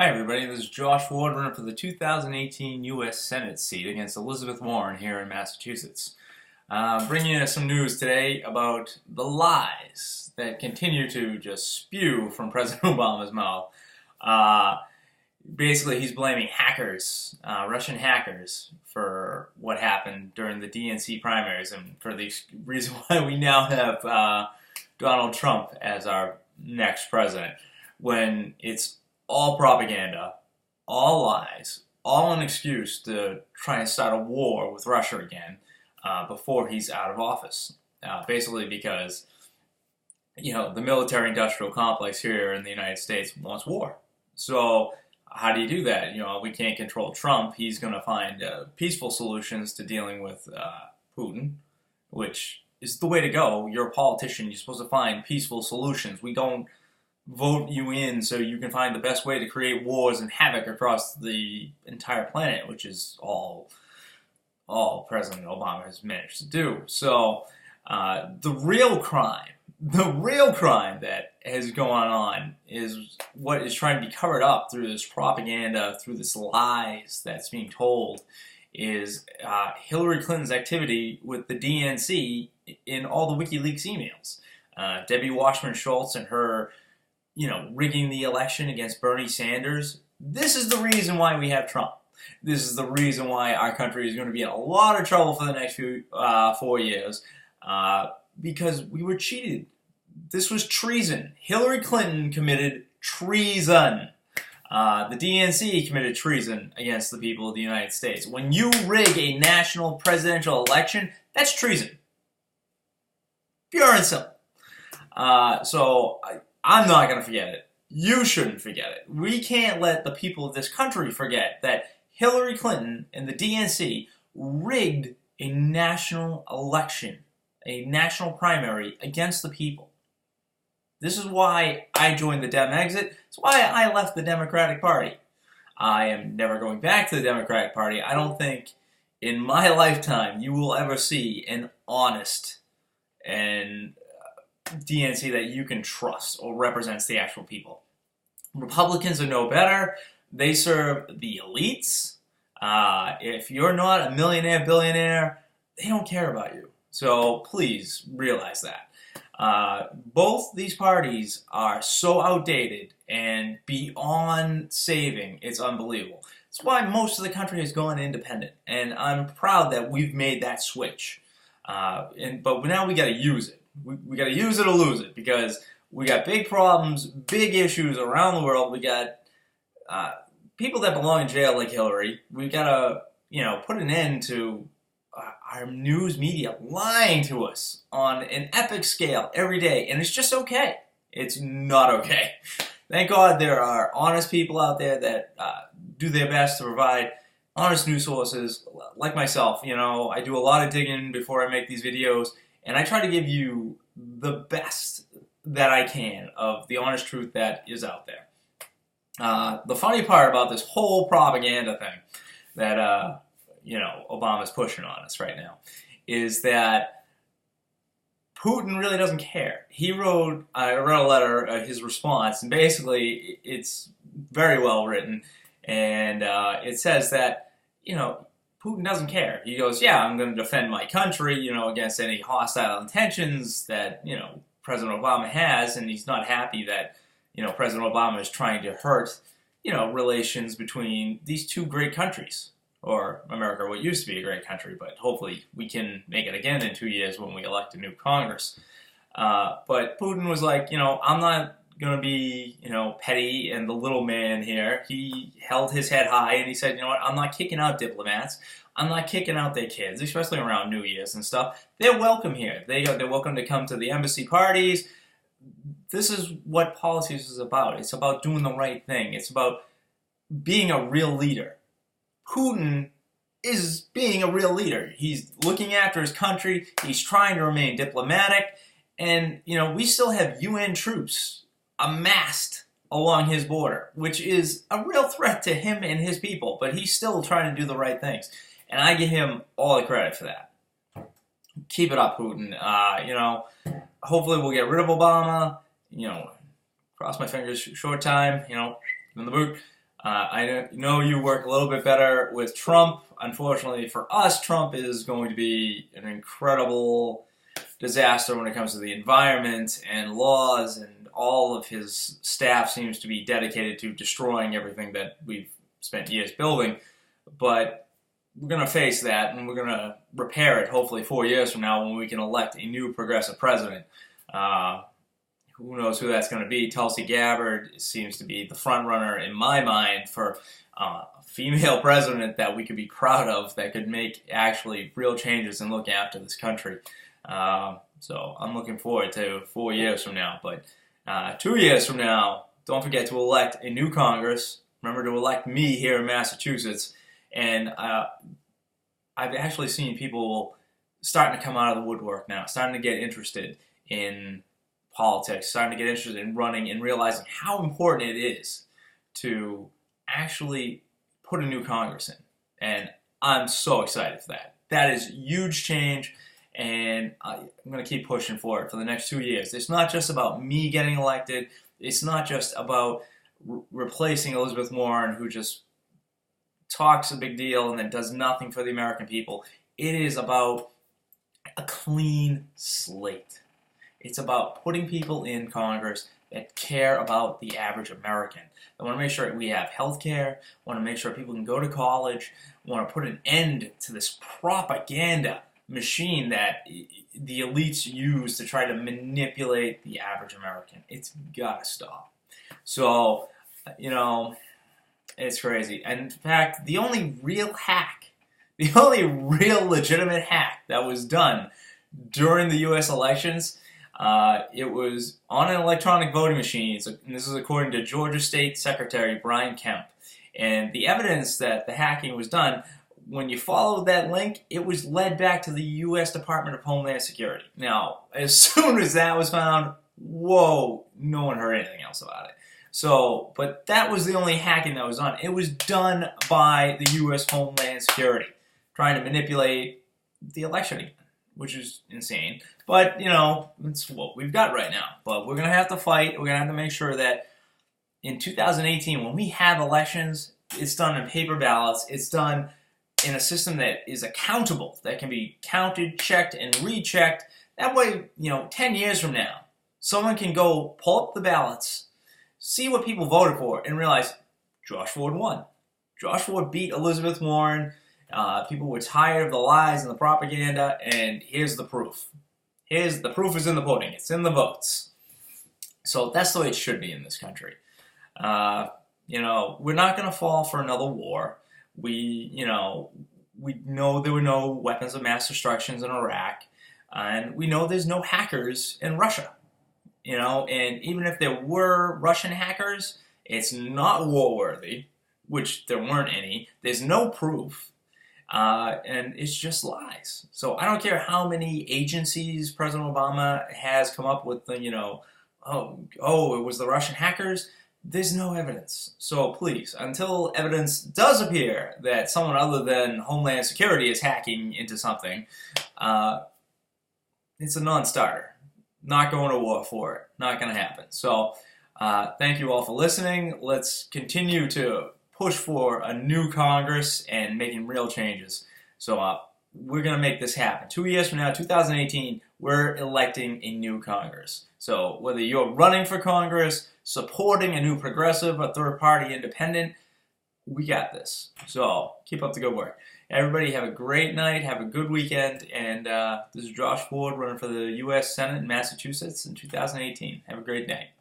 Hi everybody, this is Josh Ward running for the 2018 U.S. Senate seat against Elizabeth Warren here in Massachusetts. Bringing you some news today about the lies that continue to just spew from President Obama's mouth. Basically, he's blaming hackers, Russian hackers, for what happened during the DNC primaries and for the reason why we now have Donald Trump as our next president, when it's all propaganda, all lies, all an excuse to try and start a war with Russia again before he's out of office. Basically because, the military-industrial complex here in the United States wants war. So how do you do that? We can't control Trump. He's going to find peaceful solutions to dealing with Putin, which is the way to go. You're a politician. You're supposed to find peaceful solutions. We don't vote you in so you can find the best way to create wars and havoc across the entire planet, which is all President Obama has managed to do. So the real crime that has gone on is what is trying to be covered up through this propaganda, through this lies that's being told, is Hillary Clinton's activity with the DNC in all the WikiLeaks emails. Debbie Wasserman Shultz and her rigging the election against Bernie Sanders. This is the reason why we have Trump. This is the reason why our country is going to be in a lot of trouble for the next 4 years, because we were cheated. This was treason. Hillary Clinton committed treason. The DNC committed treason against the people of the United States. When you rig a national presidential election, that's treason. Pure and simple. I'm not going to forget it. You shouldn't forget it. We can't let the people of this country forget that Hillary Clinton and the DNC rigged a national election, a national primary against the people. This is why I joined the Dem Exit. It's why I left the Democratic Party. I am never going back to the Democratic Party. I don't think in my lifetime you will ever see an honest and DNC that you can trust or represents the actual people. Republicans are no better. They serve the elites. If you're not a millionaire, billionaire, they don't care about you. So please realize that. Both these parties are so outdated and beyond saving, it's unbelievable. That's why most of the country has gone independent, and I'm proud that we've made that switch. But now we got to use it. We got to use it or lose it, because we got big problems, big issues around the world. We got people that belong in jail like Hillary. We got to, put an end to our news media lying to us on an epic scale every day, and it's just okay. It's not okay. Thank God there are honest people out there that do their best to provide honest news sources, like myself. I do a lot of digging before I make these videos, and I try to give you the best that I can of the honest truth that is out there. The funny part about this whole propaganda thing that, Obama's pushing on us right now is that Putin really doesn't care. I read a letter, his response, and basically it's very well written, and it says that, Putin doesn't care. He goes, yeah, I'm going to defend my country, against any hostile intentions that, President Obama has, and he's not happy that, President Obama is trying to hurt, relations between these two great countries, or America, what used to be a great country, but hopefully we can make it again in 2 years when we elect a new Congress. But Putin was like, I'm not going to be, petty and the little man here. He held his head high and he said, I'm not kicking out diplomats. I'm not kicking out their kids, especially around New Year's and stuff. They're welcome here. They're welcome to come to the embassy parties. This is what politics is about. It's about doing the right thing. It's about being a real leader. Putin is being a real leader. He's looking after his country. He's trying to remain diplomatic. And, we still have UN troops amassed along his border, which is a real threat to him and his people, but he's still trying to do the right things. And I give him all the credit for that. Keep it up, Putin. Hopefully we'll get rid of Obama. Cross my fingers, short time, in the boot. I know you work a little bit better with Trump. Unfortunately for us, Trump is going to be an incredible disaster when it comes to the environment and laws, and all of his staff seems to be dedicated to destroying everything that we've spent years building. But we're going to face that, and we're going to repair it hopefully 4 years from now when we can elect a new progressive president. Who knows who that's going to be? Tulsi Gabbard seems to be the front runner in my mind for a female president that we could be proud of, that could make actually real changes and look after this country. So I'm looking forward to 4 years from now. But 2 years from now, don't forget to elect a new Congress. Remember to elect me here in Massachusetts. And I've actually seen people starting to come out of the woodwork now, starting to get interested in politics, starting to get interested in running, and realizing how important it is to actually put a new Congress in. And I'm so excited for that. That is huge change, and I'm going to keep pushing for it for the next 2 years. It's not just about me getting elected. It's not just about replacing Elizabeth Warren, who just talks a big deal and then does nothing for the American people. It is about a clean slate. It's about putting people in Congress that care about the average American. I want to make sure we have health care. I want to make sure people can go to college. I want to put an end to this propaganda machine that the elites use to try to manipulate the average American. It's got to stop. So, it's crazy. And in fact, the only real legitimate hack that was done during the U.S. elections, it was on an electronic voting machine, and this is according to Georgia State Secretary Brian Kemp. And the evidence that the hacking was done, when you followed that link, it was led back to the U.S. Department of Homeland Security. Now, as soon as that was found, whoa, no one heard anything else about it. So, but that was the only hacking that was done. It was done by the U.S. Homeland Security, trying to manipulate the election again, which is insane. But, it's what we've got right now. But we're going to have to fight. We're going to have to make sure that in 2018, when we have elections, it's done in paper ballots. It's done in a system that is accountable, that can be counted, checked, and rechecked. That way, 10 years from now, someone can go pull up the ballots, see what people voted for, and realize Josh Ford won. Josh Ford beat Elizabeth Warren. People were tired of the lies and the propaganda, and here's the proof. The proof is in the pudding. It's in the votes. So that's the way it should be in this country. We're not going to fall for another war. We know there were no weapons of mass destruction in Iraq, and we know there's no hackers in Russia. And even if there were Russian hackers, it's not war-worthy, which there weren't any. There's no proof, and it's just lies. So I don't care how many agencies President Obama has come up with, it was the Russian hackers. There's no evidence. So please, until evidence does appear that someone other than Homeland Security is hacking into something, it's a non-starter. Not going to war for it. Not going to happen. So, thank you all for listening. Let's continue to push for a new Congress and making real changes. So, we're going to make this happen. 2 years from now, 2018, we're electing a new Congress. So, whether you're running for Congress, supporting a new progressive, a third-party independent, we got this. So, keep up the good work. Everybody have a great night, have a good weekend, and this is Josh Ford running for the U.S. Senate in Massachusetts in 2018. Have a great day.